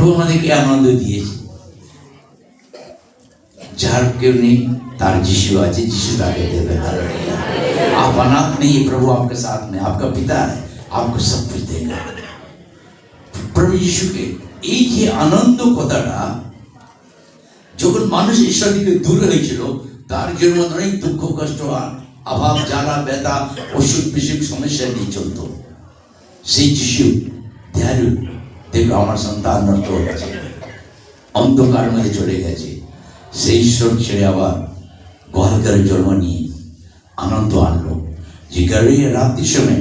প্রভু আমাদেরকে আনন্দ দিয়েছে। যার কেউ নেই तार यीशु आज यीशु ताके देवे। हालेलुया। आप अनाथ नहीं, प्रभु आपके साथ में, आपका पिता है, आपको सब कुछ देगा। प्रभु यीशु के এই যে আনন্দ কথাটা যখন মানুষ ঈশ্বর থেকে দূরে হয়েছিল, তার জন্য অনেক দুঃখ কষ্ট অভাব জ্বালা ব্যথা অসুখ বিসুখ সমস্যা নিয়ে চলত। সেই যিশু দয়ালু, দেখো আমার সন্তান নষ্ট হচ্ছে, অন্ধকার মধ্যে চলে গেছে, সেই ঈশ্বর ছেড়ে আবার গোয়ালঘরে জন্ম নিয়ে আনন্দ আনলো। যে গাড়ি রাত্রির সময়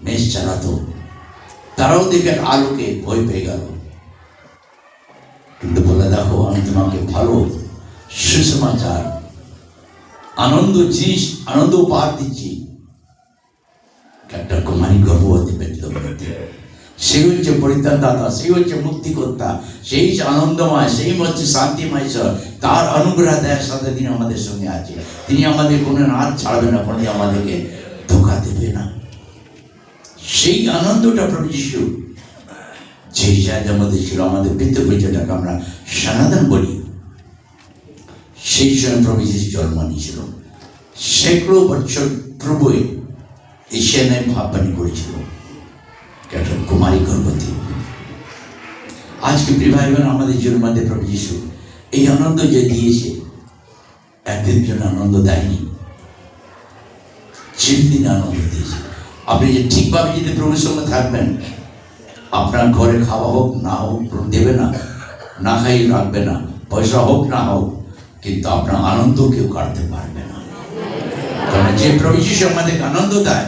মেষ চালাতো, তারাও দেখে আলোকে ভয় পেয়ে গেল, কিন্তু বলে দেখো আমি তোমাকে ভালো সুসমাচার আনন্দ জিনিস আনন্দ উপহার দিচ্ছি। একটা কুমারী গর্ভবতী বেদলতে, সে হচ্ছে পরিত্রাণ দাতা, সেই হচ্ছে মুক্তিকর্তা, সেই আনন্দময়, সেই হচ্ছে শান্তিময় ঈশ্বর। তার অনুগ্রহ দেওয়ার সাথে তিনি আমাদের সঙ্গে আছে। তিনি আমাদের কোনো হাত ছাড়বে না, কোনো আমাদেরকে ধোঁকা দেবে না। সেই আনন্দটা প্রভু যিশু যেই জায়গার মধ্যে ছিল, আমাদের পিতৃপুরুষ যেটাকে আমরা সনাতন বলি, সেই সময় প্রভু যিশু জন্ম নিয়েছিল। সেঁকড়ো বছর প্রভু এশিয়ানায় ভাববানি করেছিল, একটা কুমারী গর্ভবতী। আজকে প্রিয় আমাদের জীবনের মধ্যে প্রভু যিশু এই আনন্দ যে দিয়েছে, একদিন জন্য আনন্দ দেয়নি, চিরদিন আনন্দ দিয়েছে। আপনি যে ঠিকভাবে যদি প্রভুর সঙ্গে থাকবেন, আপনার ঘরে খাওয়া হোক না হোক দেবে না, না খাই রাখবে না, পয়সা হোক না হোক, কিন্তু আপনার আনন্দ কেউ কাটতে পারবে না। কারণ যে প্রভু যিশু আমাদেরকে আনন্দ দেয়,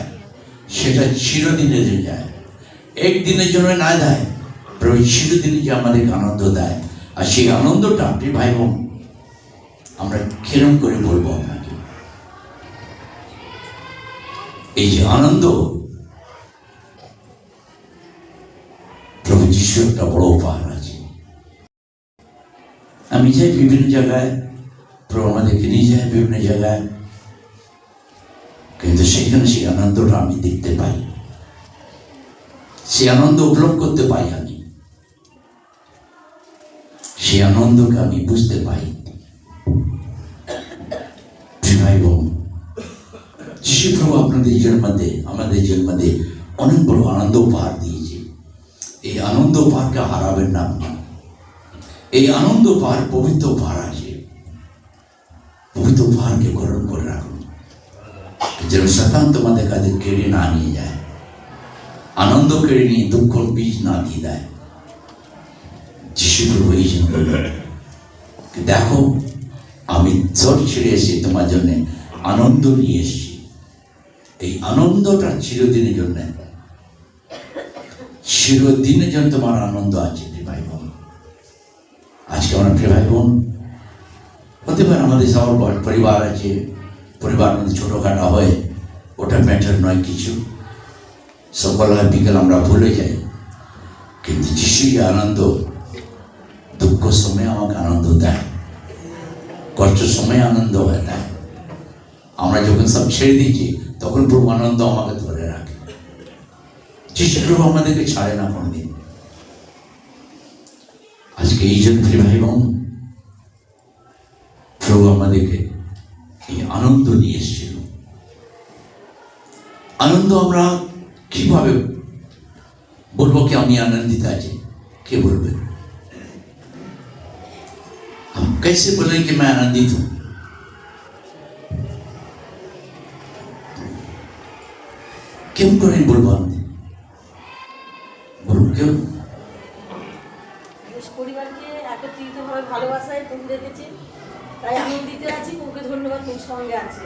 সেটা চিরদিনের যায়, একদিনের জন্য না দেয়। প্রভু চিরদিনে যে আমাদেরকে আনন্দ দেয়, আর সেই আনন্দটা আপনি ভাই বোন আমরা কিরম করে বলবো আপনাকে? এই যে আনন্দ, প্রভু যিশু একটা বড় উপহার আছে। আমি যাই বিভিন্ন জায়গায়, প্রভু আমাদেরকে নিয়ে যায় বিভিন্ন জায়গায়, কিন্তু সেখানে সেই আনন্দটা আমি দেখতে পাই, সেই আনন্দ উপলব্ধ করতে পাই, আমি সেই আনন্দকে আমি বুঝতে পাই। ভাই বোন, যিশু প্রভু আপনাদের জীবনের মধ্যে, আমাদের জীবনের মধ্যে অনেক বড় আনন্দ উপহার দিয়েছে। এই আনন্দ উপহারকে হারাবেন না আপনি। এই আনন্দ উপহার পবিত্র উপহার আছে, পবিত্র উপহারকে গ্রহণ করে রাখুন, যেন শয়তান তোমাদের কাছে কেড়ে না নিয়ে যায়, আনন্দ কেড়ে নিয়ে দুঃখ বীজ না দিয়ে দেয়। যিশু প্রভু এই জন্য দেখো আমি ঝড় ছেড়ে এসে তোমার জন্য আনন্দ নিয়ে এসেছি। এই আনন্দটা চিরদিনের জন্য, চিরদিনের জন্য তোমার আনন্দ আছে ভাই বোন। আজকে আমরা প্রিয় ভাই বোন, হতে পারে আমাদের সবার পরিবার আছে, পরিবার মধ্যে ছোটোখাটো হয়, ওটা ম্যাটার নয় কিছু, সকাল হয় বিকেল আমরা ভুলে যাই, কিন্তু যিশু যে আনন্দ, দুঃখ সময় আমাকে আনন্দ দেয়, কষ্ট সময় আনন্দ হয় দেয়। আমরা যখন সব ছেড়ে দিচ্ছি, তখন প্রভু আনন্দ আমাকে ধরে রাখে। যিশু প্রভু আমাদেরকে ছাড়ে না কোনদিন। আজকে এই জন্য প্রিয় ভাই বোন, প্রভু আমাদেরকে এই আনন্দ নিয়ে এসেছিল। আনন্দ আমরা কিভাবে বলবো কি আমি আনন্দিত আছি? কে বলবে? हम कैसे बोले कि मैं आनंदित हूं? क्यों करें बोलबो? বলুন কেউ? পরিবারকে একত্রিতভাবে ভালোবাসায় তুমি রেখেছি, তাই আনন্দিত আছি। তোমাকে ধন্যবাদ, তোমার সঙ্গে আছি।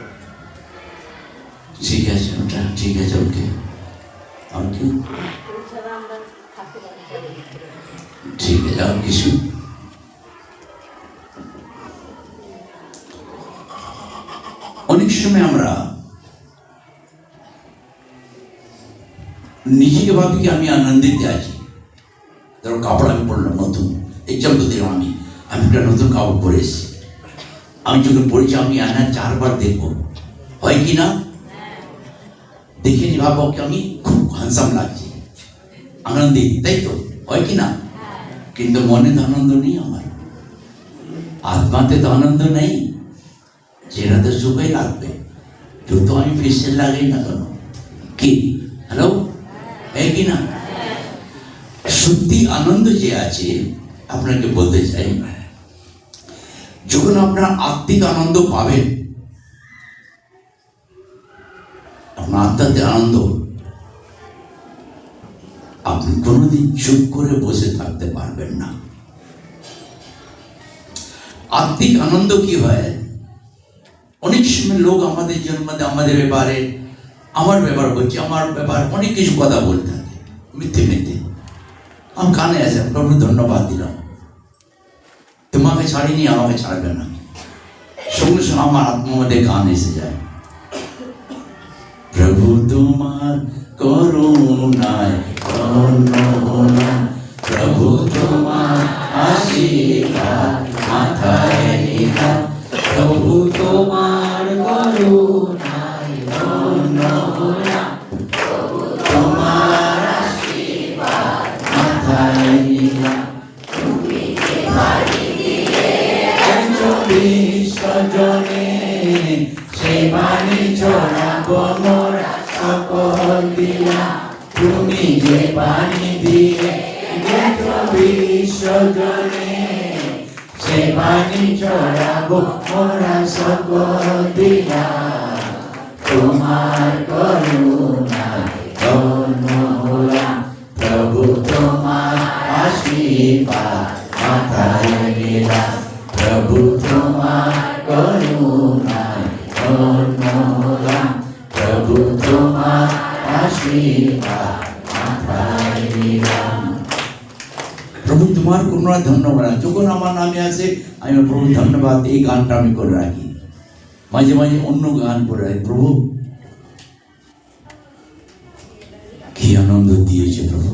ঠিক আছে, ওটা ঠিক আছে, ওকে। আর কি? ছাড়া আমরা থাকতে পারি না। ঠিক আছে, আর কিছু? অনেক সময় আমরা নিজেকে ভাবি কি আমি আনন্দিত আছি। ধরো কাপড় আমি পরলাম নতুন, এক্সাম্পল দিলাম, আমি একটা নতুন কাপড় পরে এসেছি, আমি যখন পরেছি আমি আয়না 4 বার দেখবো, হয় কি না? দেখে নি ভাবো কি আমি খুব হ্যান্ডসাম লাগছে, আনন্দিত, তাই তো? হয় কি না? কিন্তু মনে তো আনন্দ নেই আমার, আত্মাতে তো আনন্দ নেই। চেহারাতে সুখই লাগবে, যত আমি ফেসিয়াল লাগাই না কেন। কি হ্যালো, হ্যাঁ কি না? সত্যি আনন্দ যে আছে, আপনাকে বলতে চাই, যখন আপনার আত্মিক আনন্দ পাবেন, আপনার আত্মাতে আনন্দ, আপনি কোনোদিন চুপ করে বসে থাকতে পারবেন না। আত্মিক আনন্দ কি হয়, অনেক সময় লোক আমাদের জন্য, আমাদের ব্যাপারে, আমার ব্যাপার বলছি, আমার ব্যাপার অনেক কিছু কথা বলতে থাকে, মিথ্যে মিথ্যে। আমার কানে আছে, প্রভু ধন্যবাদ দিলাম, তোমাকে ছাড়িনি, আমাকে ছাড়বে না। সঙ্গে সঙ্গে আমার আত্মার মধ্যে গান এসে যায়, প্রভু তোমার করুণায় ধন্য হলাম, প্রভু তোমার আশীর্বাদ মাথায় নিলাম, প্রভু তোমার করুণায় ধন্য হলাম, প্রভু তোমার আশীর্বাদ মাথায় নিলাম, তুমি যে বাড়ি দিয়েছো বিশ্বজনে, সে বাণী ছড়াবো মোরা সকল দিলাম, তুমি যে বাণী দিয়েছো বিশ্বজনে, সে বাণী ছড়াবো মোরা সকল দিলাম, তোমার করুণায় ধন্য হলাম, প্রভু তোমার আশীর্বাদ মাথায় নিলাম, প্রভু তোমার করুণায় ধন্য হলাম, প্রভু তোমার আশীর্বাদ মাথায় নিলাম। প্রভু তোমার করুণায় ধন্যবাদ। যখন আমার নামে আসে আমি প্রভু ধন্যবাদ, এই গানটা আমি করে রাখি। মাঝে মাঝে অন্য গান করে রাখি, প্রভু কি আনন্দ দিয়েছে প্রভু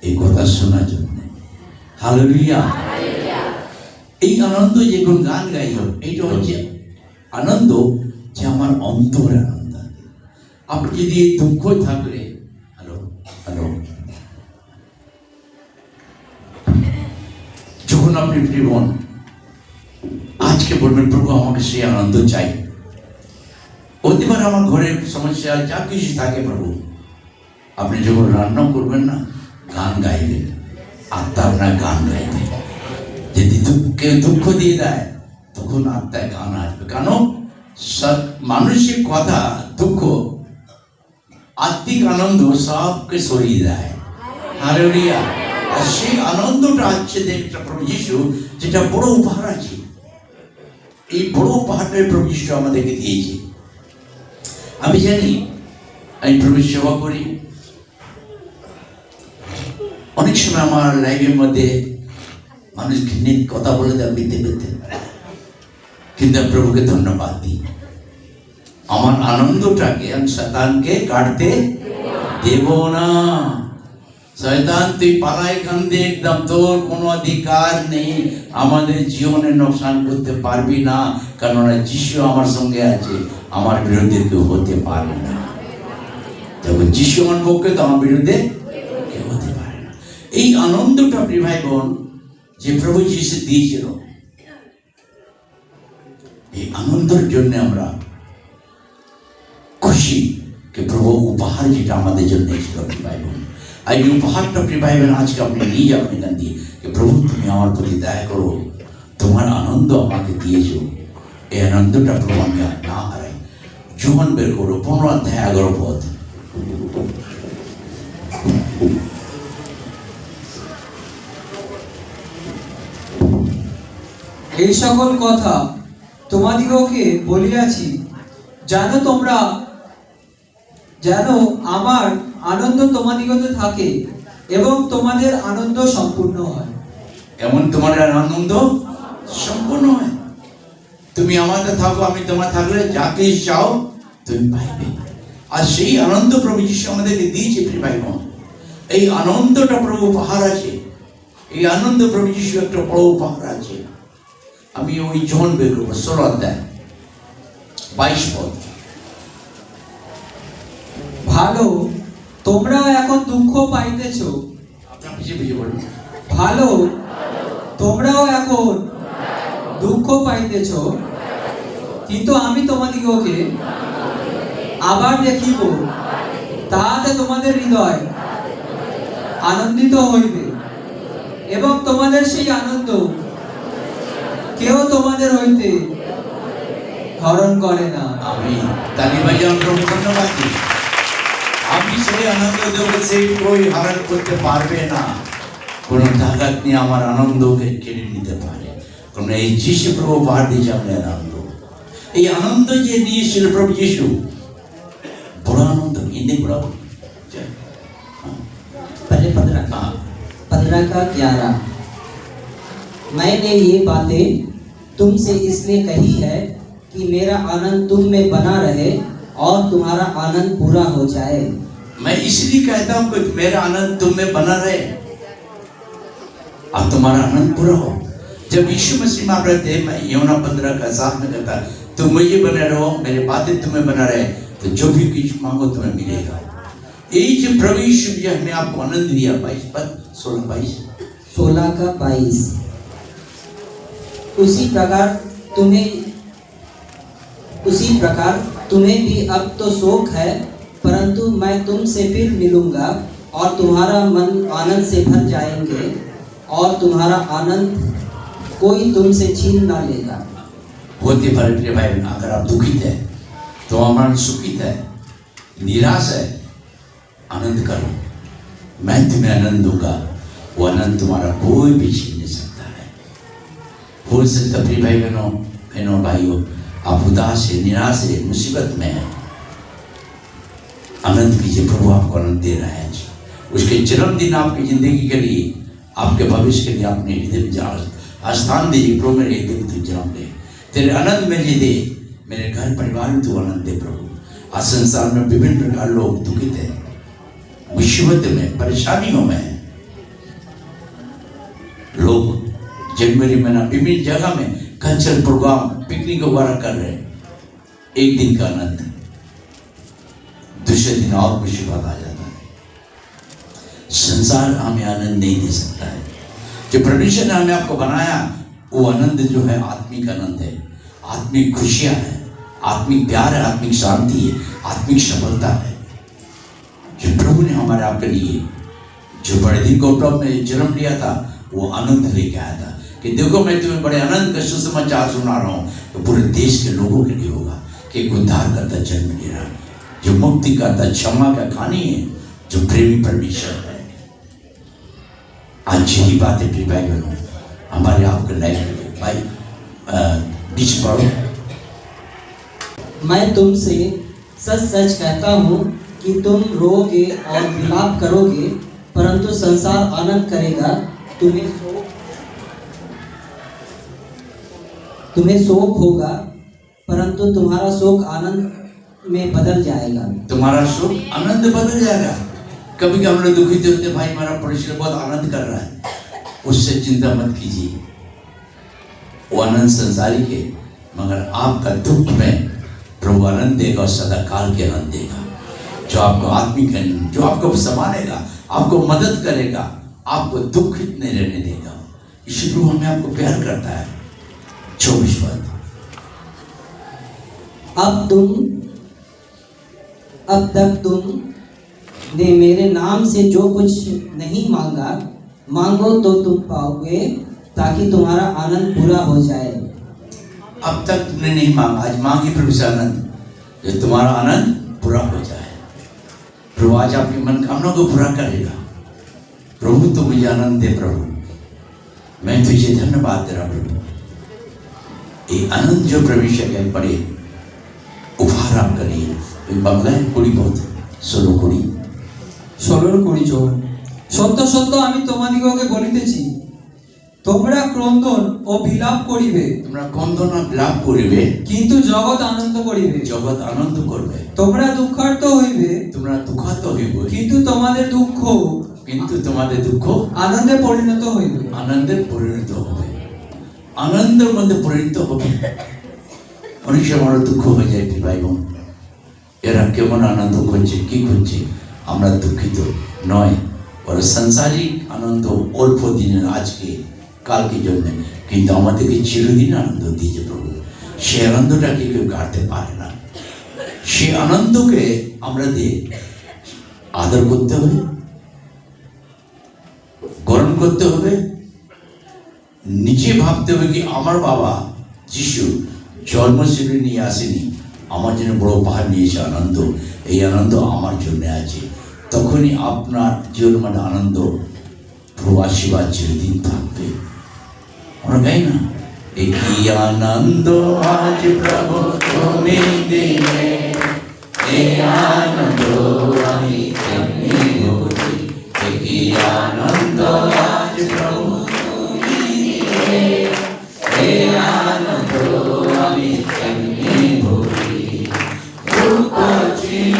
এই কথা শোনার জন্য। হালেলুয়া। এই আনন্দ যে কোন গান গাই হোক, এইটা হচ্ছে আনন্দ যে আমার অন্তরে আনন্দ। আপনি যদি দুঃখ থাকলে, হ্যালো হ্যালো, যখন আপনি জীবন আজকে বলবেন প্রভু আমাকে সেই আনন্দ চাই, হতে পারে আমার ঘরের সমস্যা যা কিছু থাকে, প্রভু আপনি যখন রান্না করবেন না, গান গাইবেন, আত্মা আপনার গান গাইবে। যদি কেউ দুঃখ দিয়ে দেয়, তখন আত্মায় গান আসবে। কেন? মানসিক কথা, দুঃখ, আত্মিক আনন্দ সবকে সরিয়ে দেয়। হালেলুয়া। আর সেই আনন্দটা আছে দেখটা প্রভু যিশু, যেটা বড় উপহার আছে। এই বড় উপহারটাই প্রভু যিশু আমাদেরকে দিয়েছে। আমি জানি, আমি প্রভু সেবা করি, অনেক সময় আমার লাইফের মধ্যে মানুষ ঘৃণিত কথা বলে দেয় মিথ্যে মিথ্যে, কিন্তু আমি প্রভুকে ধন্যবাদ দিই। আমার আনন্দটাকে আমি শয়তানকে কাটতে দেব না। শয়তান তুই পালাই এখান দিয়ে, একদম তোর কোনো অধিকার নেই, আমাদের জীবনে নোকসান করতে পারবি না, কেননা যিশু আমার সঙ্গে আছে, আমার বিরুদ্ধে কেউ হতে পারে না। যখন যিশু আমার পক্ষে, তো আমার বিরুদ্ধে কেউ হতে পারে না। এই আনন্দটা প্রিয় ভাই বোন যে প্রভু যিশু দিয়েছিল, এই আনন্দের জন্য আমরা খুশি যে প্রভু উপহার যেটা আমাদের জন্য ছিল প্রিয় ভাই বোন। আর এই উপহারটা প্রিয় ভাই বোন আজকে আপনি নিয়ে যাবেন এখান দিয়ে, যে প্রভু তুমি আমার প্রতি দয়া করো, তোমার আনন্দ আমাকে দিয়েছ, এই আনন্দটা প্রভু আমি না হারাই। জীবন বের করো 15 অধ্যায় 11 পদ। এই সকল কথা তোমাদিগকে বলিয়াছি, যেন আমার আনন্দ তোমাদিগতে থাকে এবং তোমাদের আনন্দ সম্পূর্ণ হয়। এমন তোমার আনন্দ সম্পূর্ণ হয়। তুমি আমাদের থাকো, আমি তোমার থাকলে যাকে চাও তুমি পাইবে। আর সেই আনন্দ প্রভু যিশু আমাদেরকে দিয়েছে প্রিয় ভাই বোন। এই আনন্দটা প্রভু উপহার আছে, এই আনন্দ প্রভু যিশু একটা বড় উপহার আছে। আমি ওই জন বের করবো 16 অধ্যায় 22 পদ। ভালো, তোমরা এখন দুঃখ পাইতেছ। আপনার পিছিয়ে পিছিয়ে বলুন। ভালো, তোমরাও এখন দুঃখ পাইতেছ, কিন্তু আমি তোমাদিগকে আবার দেখিব, তাহাতে তোমাদের হৃদয় আনন্দিত হইবে, এবং তোমাদের সেই আনন্দ কেউ তোমাদের হইতে হরণ করে না। আমি তালি বাজান প্রভু ধন্যবাদ দিই। আমি সেই আনন্দ দেব সেই কই হারান করতে পারবে না। কোন তাকাত নিয়ে আমার আনন্দকে কেড়ে নিতে পারে কারণ এই যিশু প্রভু পার দিয়েছে আমাদের আনন্দ। এই আনন্দ যে দিয়েছিল প্রভু যিশু, বড় আনন্দ, হিন্দি বড় पहले 15 का 11। मैंने ये बातें तुमसे इसलिए कही है कि मेरा आनंद तुम में बना रहे और तुम्हारा आनंद पूरा हो जाए। मैं इसलिए कहता हूं कि मेरा आनंद तुम में बना रहे और तुम्हारा आनंद पूरा हो। जब यीशु मसीह में रहते, मैं यूहन्ना 15 का 7 में कहता, तुम मुझे बने रहो, मेरे बातें तुम्हें बना रहे, तो जो भी कुछ मांगो तुम्हें मिलेगा। यही जो प्रभु यीशु ने हमें आपको आनंद दिया। 16 का 22। उसी प्रकार तुम्हें भी अब तो शोक है, परंतु मैं तुमसे फिर मिलूंगा और तुम्हारा मन आनंद से भर जाएंगे और तुम्हारा आनंद कोई तुमसे छीन ना लेगा। होते पर प्रिय भाई बहन, अगर आप दुखित है तो मन सुखित है, निराश है, आनंद करो, मैं तुम्हें आनंद दूंगा। वो आनंद तुम्हारा कोई भी छीन नहीं सकता है। हो सकता प्रिय भाई बहनों भाइयों, आप उदास है, निराश है, मुसीबत में है, आनंद कीजिए। प्रभु आपको आनंद दे रहा है। उसके जन्मदिन आपकी जिंदगी के लिए, आपके भविष्य के लिए अपने हृदय में स्थान दीजिए। प्रभु मेरे हृदय में तू जन्म दे, तेरे आनंद में दे, मेरे घर परिवार में तू आनंद दे प्रभु। आज संसार में विभिन्न प्रकार लोग दुखित है, मुसीबत में, परेशानियों में है। लोग जनवरी महीना विभिन्न जगह में कल्चरल प्रोग्राम, पिकनिक वगैरह कर रहे हैं। एक दिन का आनंद, दूसरे दिन और मुसीबत आ जाता है। संसार हमें आनंद नहीं दे सकता है। जो परमेश्वर ने हमें आपको बनाया, वो आनंद जो है आत्मिक आनंद है, आत्मिक खुशियां है, आत्मिक प्यार है, आत्मिक शांति है, आत्मिक सफलता है। जो प्रभु ने हमारे आपके लिए जो बड़े दिन को प्रभु ने जन्म लिया था, वो आनंद लेके आया था कि देखो मैं तुम्हें बड़े आनंद का सुसमाचार सुना रहा हूँ। तो पूरे देश के लोगों के लिए होगा कि एक उद्धार करता जन्म ले रहा, जो मुक्ति करता, क्षमा का खानी है, जो प्रेमी परमेश्वर है। आज यही बात है प्रिय भाई बहनों, हमारे आपके लाइफ में भाई बीच पढ़ो। मैं तुमसे सच सच कहता हूँ कि तुम रोओगे और विलाप करोगे, परंतु संसार आनंद करेगा। तुम्हें शोक होगा, परंतु तुम्हारा शोक आनंद में बदल जाएगा। तुम्हारा शोक आनंद बदल जाएगा। कभी हम लोग दुखित होते, भाई हमारा पड़ोसी बहुत आनंद कर रहा है, उससे चिंता मत कीजिए। वो आनंद संसारी के, मगर आपका दुख में प्रभु आनंद देगा और सदा काल के आनंद देगा, जो आपको आत्मिक, जो आपको संभालेगा, आपको मदद करेगा, आपको दुखित नहीं रहने देगा। ईश्वर प्रभु हमें आपको प्यार करता है। 24 पद। अब तक तुम ने मेरे नाम से जो कुछ नहीं मांगा, मांगो तो तुम पाओगे, ताकि तुम्हारा आनंद पूरा हो जाए। अब तक तुमने नहीं मांगा, आज मांगी प्रभु से आनंद, जो तुम्हारा आनंद पूरा हो जाए। प्रभु आज आपकी मनोकामना को पूरा करेगा। प्रभु तो मुझे आनंद दे प्रभु, मैं तुझे धन्यवाद दे रहा प्रभु। ये आनंद जो परमेश्वर के पड़े उपहार आप करिए। বাংলা কুড়ি পদ 16 কুড়ি 16-20 সত্য সত্য আমি তোমাদিগকে বলিতেছি, তোমরা ক্রন্দন ও বিলাপ করিবে, তোমরা ক্রন্দন ও বিলাপ করিবে, কিন্তু জগৎ আনন্দ করিবে। জগৎ আনন্দ করবে। তোমরা দুঃখার্ত হইবে, তোমরা দুঃখার্ত হইবে, কিন্তু তোমাদের দুঃখ আনন্দে পরিণত হইবে। আনন্দে পরিণত হবে, আনন্দের মধ্যে পরিণত হবে। অনেক সময় দুঃখ হয়ে যায় ভাই বোন, এরা কেমন আনন্দ করছে, কি করছে, আমরা দুঃখিত নয়। ওরা সাংসারিক আনন্দ অল্প দিনের আজকে কালকে জন্য, কিন্তু আমাদেরকে চিরদিন আনন্দ দিয়েছে প্রভু। সে আনন্দটাকে কেউ কাটতে পারে না। সে আনন্দকে আমরা আদর করতে হবে, গ্রহণ করতে হবে। নিজে ভাবতে হবে কি আমার বাবা যিশু জন্মশিবির নিয়ে আসেনি, আমার জন্য বড় পাহাড় নিয়েছে আনন্দ, এই আনন্দ আমার জন্য আছে। তখনই আপনার জীবন মানে আনন্দ প্রভু আশীর্বাদ চিরদিন থাকবে। আমরা গাই না, একই আনন্দ আজ প্রভু তুমি দিলে, এই আনন্দ আমি তেমনি ভরি। একই আনন্দ আজ প্রভু তুমি দিলে, এই আনন্দ আমি তেমনি ভরি। দুঃখ ছিল,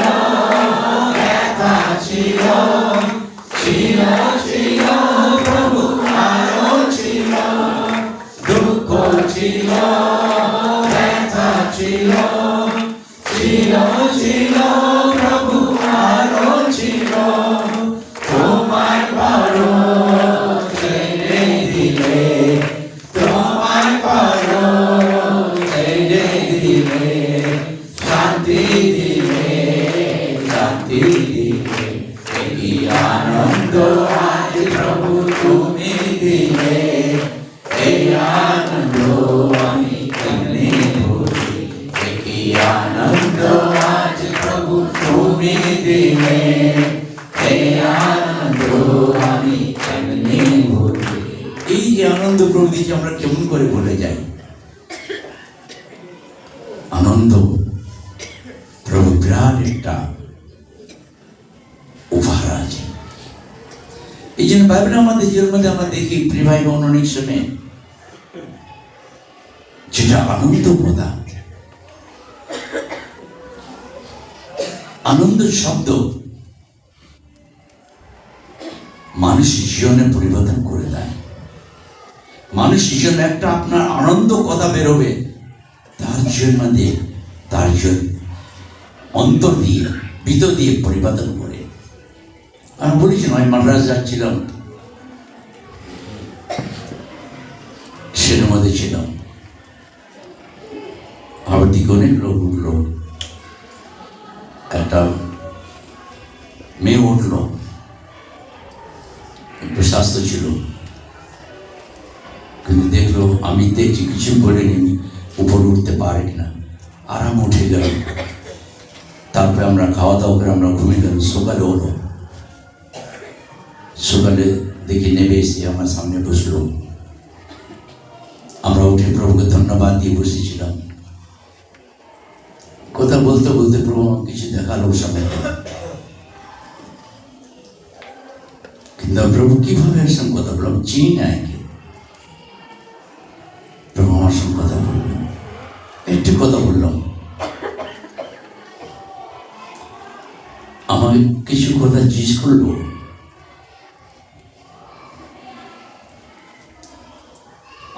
ব্যথা ছিল, ছিল ছিল প্রভু আরো ছিল। দুঃখ ছিল, ব্যথা ছিল, ছিল ছিল প্রভু আরো ছিল। তোমার পারো ছেড়ে দিলে, তোমার পারো ছেড়ে দিলে, শান্তি দিলে, শান্তি দিলে। এই আনন্দ আজ প্রভু তুমি দিলে, এই আনন্দ আমি কেমনে ভুলি। এই আনন্দ আজ প্রভু তুমি দিলে, এই আনন্দ আমি কেমনে ভুলি। এই যে আনন্দ প্রভু দিয়েছে আমরা কেমন করে ভুলে যাই। আনন্দ প্রভু বিরাট একটা উপহার আছে। এই জন্য বাইবেল আমাদের জীবনের মধ্যে আমরা দেখি প্রিয় ভাই বোন অনেক সময় যেটা আনন্দ প্রদান, আনন্দ শব্দ মানুষের জীবনে পরিবর্তন করে দেয়। মানুষের জীবনে একটা আপনার আনন্দ কথা বেরোবে, তার জীবন মধ্যে তার জীবন অন্তর দিয়ে ভিতর দিয়ে পরিবর্তন করে। আমি বলেছিলাম আমি মাদ্রাজ যাচ্ছিলাম, ট্রেনের মধ্যে ছিলাম, আবার দিকে অনেক লোক উঠলো, একটা মেয়ে উঠলো, একটু স্বাস্থ্য ছিল, কিন্তু দেখলো আমি দেখছি কিছু বলিনি উপরে উঠতে পারে কিনা, আরাম উঠে গেল। তারপরে আমরা খাওয়া দাওয়া করে আমরা ঘুমিয়ে গেলাম। সকালে হলো, সকালে দেখি নেমে এসে আমার সামনে বসলো। আমরা উঠে প্রভুকে ধন্যবাদ দিয়ে বসেছিলাম। কথা বলতে বলতে প্রভু আমাকে কিছু দেখালো সামনে, কিন্তু প্রভু কিভাবে এর সঙ্গে কথা বললাম, চিনি না একে। প্রভু আমার সঙ্গে কথা বললাম, একটু কথা বললাম, আমাকে কিছু কথা জিজ্ঞেস করলো।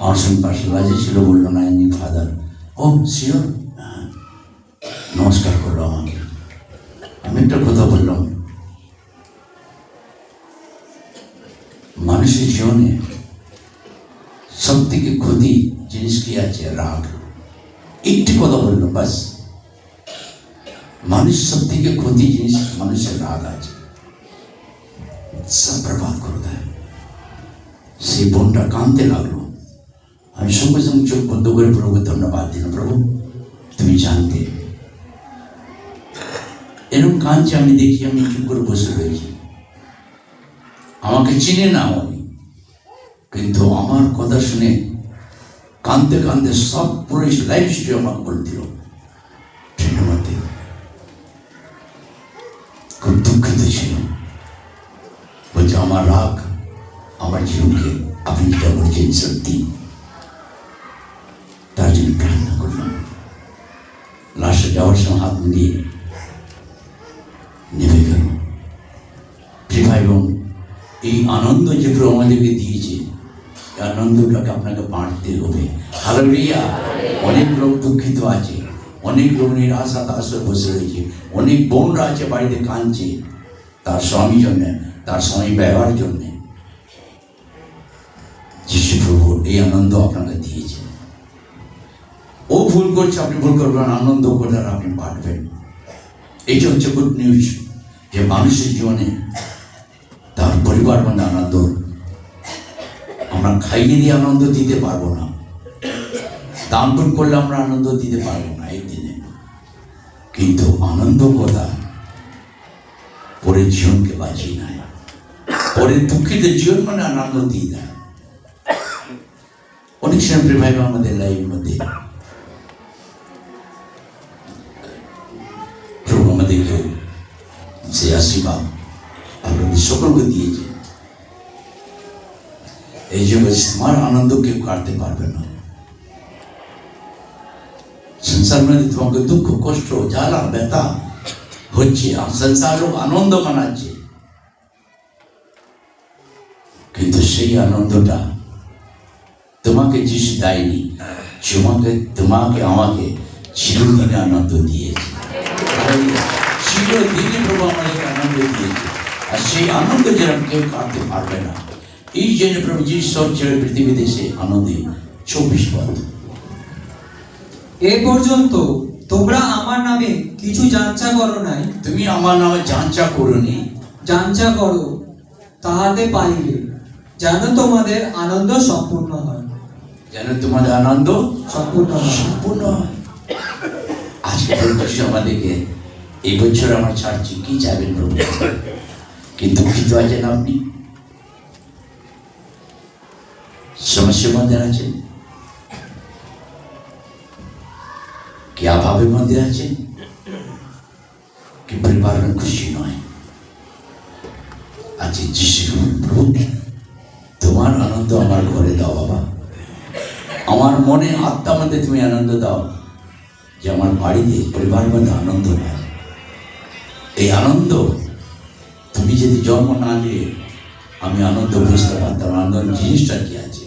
আমার সঙ্গে পাশে লাজে ছিল, বললো না ইনি ফাদার। ও শিওর, নমস্কার করলো আমাকে। আমি একটা কথা বললাম, মানুষের জীবনে সব থেকে ক্ষতি জিনিস কি আছে? রাগ। একটি কথা বললাম বাস, মানুষ সব থেকে ক্ষতি জিনিস মানুষের রাগ আছে, সব বরবাদ করে দেয়। সেই বোনটা কাঁদতে লাগলো। আমি সঙ্গে সঙ্গে চোখ বন্ধ করে প্রভুকে ধন্যবাদ দিলাম, প্রভু তুমি জানতে। এরকম কাঁদছে, আমি দেখি, আমি চুপ করে বসে রয়েছি। আমাকে চিনে না উনি, কিন্তু আমার কথা শুনে কাঁদতে কাঁদতে সব পুরো লাইফ স্টোরি আমাকে বলে দিল ট্রেনের মধ্যে। খুব দুঃখিত ছিল, বলছে আমার রাগ আমার জীবনকে আপনি যেটা বলছেন সত্যি, তার জন্য প্রার্থনা করলাম। লাস্টে যাওয়ার সময় হাত মিলিয়ে নেমে গেল। প্রিয় ভাই বোন, এই আনন্দ যে প্রভু আমাদেরকে দিয়েছে, এই আনন্দটাকে আপনাকে বাঁটতে হবে। হালেলুয়া। অনেক লোক দুঃখিত আছে, অনেক লোক নিরাশা তার বসে রয়েছে, অনেক বোনরা আছে বাড়িতে কাঁদছে তার স্বামী জন্য, তার সময় ব্যবহারের জন্যে যিশু প্রভু এই আনন্দ আপনাকে দিয়েছেন। ও ভুল করছে, আপনি ভুল করবেন, আনন্দ করার আপনি পাঠবেন। এইটা হচ্ছে গুড নিউজ, যে মানুষের জীবনে তার পরিবার মানে আনন্দ। আমরা খাইয়ে দিয়ে আনন্দ দিতে পারবো না, দান পুণ করলে আমরা আনন্দ দিতে পারবো না এই দিনে, কিন্তু আনন্দ কথা পরের জীবনকে বাঁচিয়ে নেয়। পরের দুঃখিত জীবন মানে আনন্দ দিয়ে দেয়। অনেক সময় প্রেমায় আমাদের লাইফের মধ্যে প্রভু আমাদেরকে সে আশীর্বাদ আপনাদের সকলকে দিয়েছে। এই জন্য তোমার আনন্দ কেউ কাটতে পারবে না। সংসার মধ্যে তোমাকে দুঃখ কষ্ট জ্বালা ব্যথা হচ্ছে, সংসার লোক আনন্দ মানাচ্ছে, কিন্তু সেই আনন্দটা তোমাকে যিশু দেয়নি, তোমাকে আমাকে চিরদিনে আনন্দ দিয়েছে। চিরদিনে প্রভু আমাদেরকে আনন্দ দিয়েছে, আর সেই আনন্দ যেরকম কেউ কাটতে পারবে না। এই জন্য প্রভু যিশু সব ছেড়ে পৃথিবীতে এসে আনন্দে 24 পদ। এ পর্যন্ত তোমরা আমার নামে কিছু যাঞ্চা করো নাই, তুমি আমার নামে যাঞ্চা করোনি, যাঞ্চা করো তাহাতে পাইবে, যেন তোমাদের আনন্দ সম্পূর্ণ হয়। যেন তোমাদের আনন্দ সম্পূর্ণ হয়। সম্পূর্ণ হয়। আজকে প্রভু আমাদেরকে এই বছর আমরা ছাড়ছি, কি চাইবেন প্রভু? কিন্তু দুঃখিত আছেন আপনি, সমস্যার মধ্যে আছেন, কি অভাবের মধ্যে আছেন, কি পরিবার খুশি নয়, আজকে যিশু প্রভু তোমার আনন্দ আমার ঘরে দাও বাবা, আমার মনে আত্মার মধ্যে তুমি আনন্দ দাও, যে আমার বাড়িতে পরিবারের মধ্যে আনন্দ হয়। এই আনন্দ তুমি যদি জন্ম না নিয়ে আমি আনন্দ বুঝতে পারতাম, আনন্দ জিনিসটা কি আছে,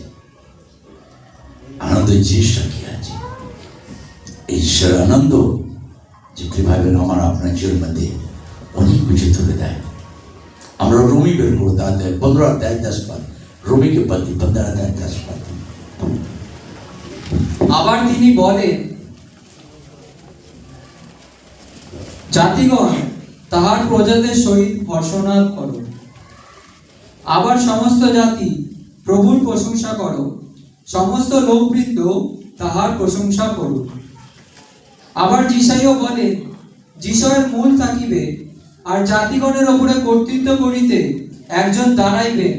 আনন্দ জিনিসটা কি আছে। ঈশ্বর আনন্দ যে ভাবেন আমার আপনার জীবনের মধ্যে অনেক কিছু তুলে দেয়। আমরা রোমি বের করতে আতে 15 अध्याय 10 पद, রোমি के पद 15 अध्याय 10 पद। আবার তিনি বলেন, জাতিগণ তাহার প্রজাদের সহিত হর্ষনাদ করো, আবার সমস্ত জাতি প্রভুর প্রশংসা করো, সমস্ত লোকবৃন্দ তাহার প্রশংসা করো। আবার যিশাইও বলেন, যিশয়ের মূল থাকিবে, আর জাতিগণের ওপরে কর্তৃত্ব করিতে একজন দাঁড়াইবেন,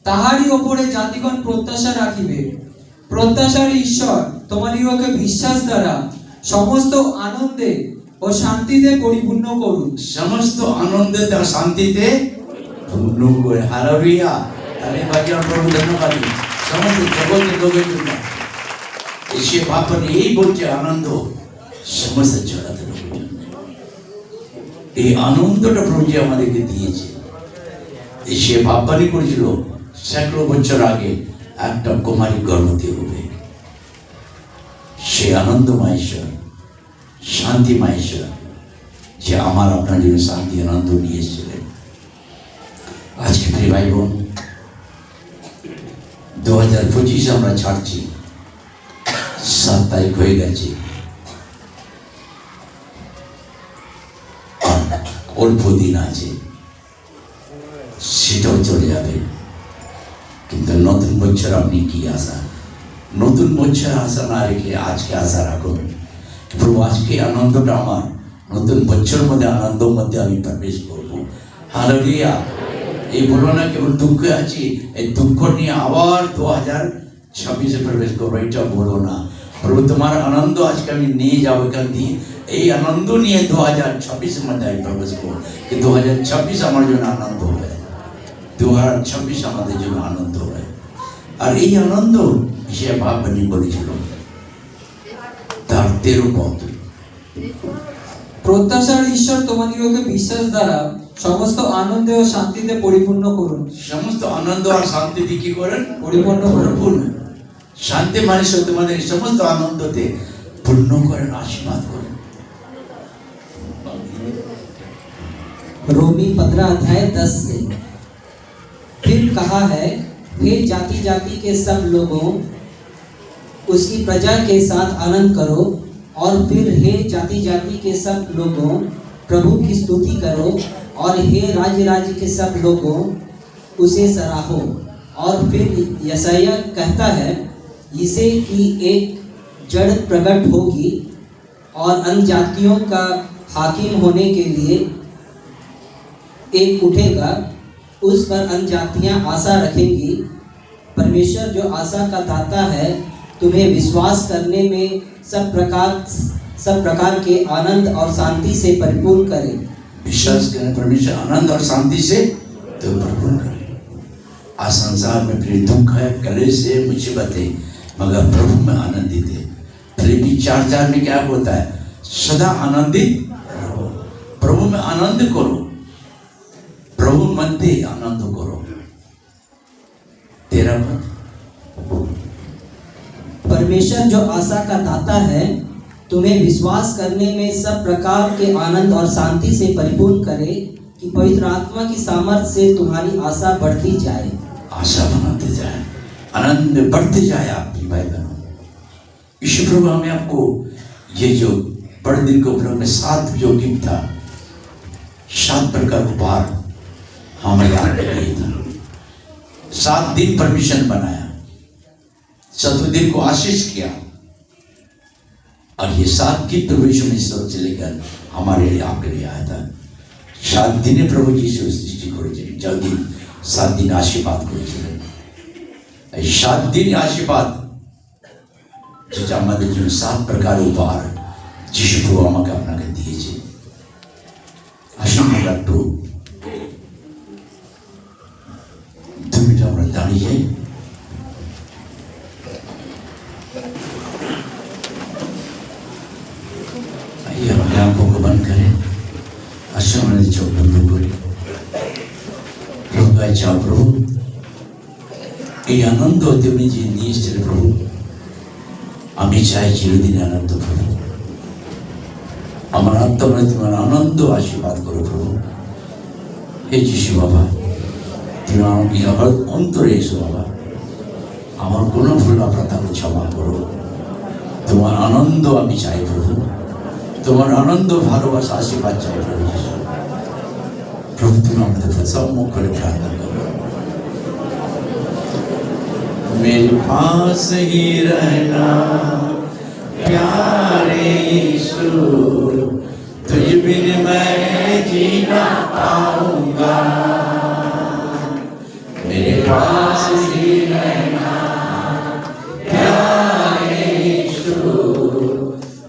তাহারই ওপরে জাতিগণ প্রত্যাশা রাখিবে। প্রত্যাশার ঈশ্বর তোমাদিগকে বিশ্বাস দ্বারা সমস্ত আনন্দে ও শান্তিতে পরিপূর্ণ করুন। সমস্ত আনন্দে আর শান্তিতে পূর্ণ করে। হালেলুয়া। তাহলে বাকি প্রভু ধন্যবাদ। সমস্ত জগতের লোকের জন্য এসে ভাবন এই বলছে আনন্দ সমস্ত জগতের লোকের জন্য। এই আনন্দটা প্রভু যে আমাদেরকে দিয়েছে, এসে ভাববানি করেছিল সৈকড়ো বছর আগে একটা কুমারী গর্ভবতী হবে। সে আনন্দময় ঈশ্বর, শান্তিময় ঈশ্বর, যে আমার আপনার জন্য শান্তি আনন্দ নিয়ে এসেছিলেন। আজকে প্রিয় ভাই বোন, 2025 আমরা ছাড়ছি, 7 তারিখ হয়ে গেছে, অল্প দিন আছে, সেটাও চলে যাবে। কিন্তু নতুন বছর আপনি কি আশা? নতুন বছর আশা না রেখে আজকে আশা রাখুন, প্রভু আজকে আনন্দটা আমার, নতুন বছরের মধ্যে আনন্দের মধ্যে আমি প্রবেশ করবো। হালেলুয়া। এই বলো না কেবল দুঃখে আছি, এই দুঃখ নিয়ে আবার 2026 প্রবেশ করবো, এটা বলো না। প্রভু তোমার আনন্দ আজকে আমি নিয়ে যাবো এখান দিয়ে, এই আনন্দ নিয়ে 2026 মধ্যে আমি প্রবেশ করবো। 2026 আমার জন্য আনন্দ হয়, 2026 আমাদের জন্য আনন্দ হয়। আর এই আনন্দ সে ভাববানি বলেছিল তার 13 পদ। প্রত্যাশার ঈশ্বর তোমাদিগকে বিশ্বাস দ্বারা সমস্ত আনন্দে ও শান্তিতে পরিপূর্ণ করুন। সমস্ত আনন্দ আর শান্তি দিয়ে কি করেন? পরিপূর্ণ পরিপূর্ণ। শান্তি মানে তোমাদের সমস্ত আনন্দতে পূর্ণ করেন, আশীর্বাদ করেন। रोमी 15 अध्याय 10 से फिर कहा है, हे जाति जाति के सब लोगों, उसकी प्रजा के साथ आनंद करो। और फिर हे जाति जाति के सब लोगों, प्रभु की स्तुति करो। और हे राज्य राज्य के सब लोगों, उसे सराहो। और फिर यशायाह कहता है, इसे कि एक जड़ प्रकट होगी और अन्य जातियों का हाकिम होने के लिए एक उठेगा, उस पर अन्य जातियाँ आशा रखेंगी। परमेश्वर जो आशा का दाता है, तुम्हें विश्वास करने में सब प्रकार के आनंद और शांति से परिपूर्ण करे। विश्वास करें, परमेश्वर आनंद और शांति से तो परिपूर्ण करे। आज संसार में फिर दुख है, कलेश है, मुसीबतें, मगर प्रभु में आनंदित है। फिलिप्पी 4:4 में क्या होता है? सदा आनंदित रहो, प्रभु में आनंद करो, प्रभु मध्य आनंद करो। 13 पद। परमेश्वर जो आशा का दाता है, तुम्हें विश्वास करने में सब प्रकार के आनंद और शांति से परिपूर्ण करे, कि पवित्र आत्मा की सामर्थ्य से तुम्हारी आशा बढ़ती जाए। आशा बनाते जाए, आनंद में बढ़ते जाए आपकी भाई बहनों। ईश्वर प्रभु हमें आपको ये जो बड़े दिन के उपलक्ष्य में 7 जो गिफ्ट था, 7 प्रकार उपहार हमें आपके लिए था। 7 दिन परमिशन बनाया, 7वें दिन को आशीष किया, और ये 7 गिफ्ट प्रभु यीशु ने स्वर्ग से लेकर हमारे लिए आपके लिए आया था। 7 दिन प्रभु यीशु सृष्टि करेছিলেন, जल्दी 7 दिन आशीर्वाद করেছিলেন। এই 7 दिन आशीर्वाद যেটা আমাদের জন্য 7 প্রকার উপহার যিশু প্রভু আমাকে আপনাকে দিয়েছে। আসুন আমরা একটু 2 মিনিট আমরা দাঁড়িয়ে যাই। आइए अपने आंखों को बंद करें, आश्रम चौक बंद करें। प्रभु का चाओ, प्रभु এই আনন্দ তুমি যে নিয়ে এসেছিলে প্রভু, আমি চাই চিরদিন আনন্দ প্রভু। আমার আত্মায় তোমার আনন্দ আশীর্বাদ করো প্রভু। হে যিশু বাবা, তুমি আমার অন্তরে এসো বাবা, আমার কোনো ভুল অপরাধ ক্ষমা করো। তোমার আনন্দ আমি চাই প্রভু, তোমার আনন্দ ভালোবাসা আশীর্বাদ চাই প্রভু যিশু। প্রভু তুমি আমাদের সব মুখ করে প্রার্থনা করো। मेरे पास ही रहना प्यारे यीशु, तुझ बिन मैं जी ना पाऊंगा। मेरे पास ही रहना प्यारे यीशु,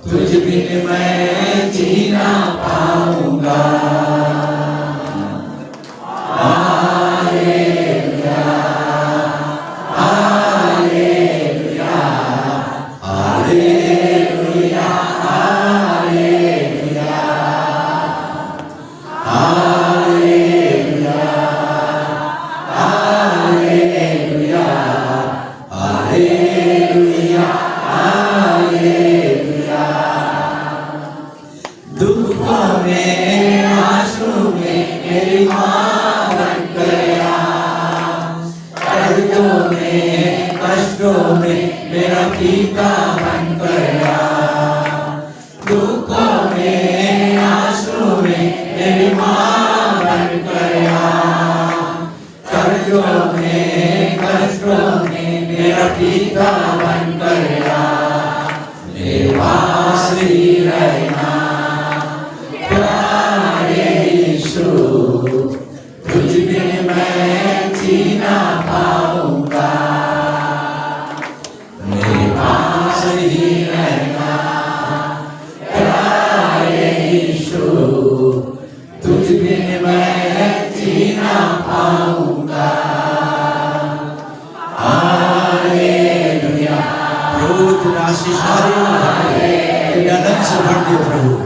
तुझ बिन मैं जी ना पाऊंगा। दुखों में आंसू में मेरी माँ बन गया, दर्दों में कष्टों में मेरा पिता बन गया। दुखों में आंसू में मेरी माँ बन गया, दर्दों में कष्टों में मेरा पिता बन गया। मेरे पास ही रहना प्यारे यीशु, तुझ बिन मैं जी ना पाऊंगा। मेरे पास ही रहना प्यारे यीशु, तुझ बिन मैं जी ना पाऊंगा। हालेलुया। प्रभु तेरा आशीष, हालेलुया, तेरे आनंद से भर दे प्रभु।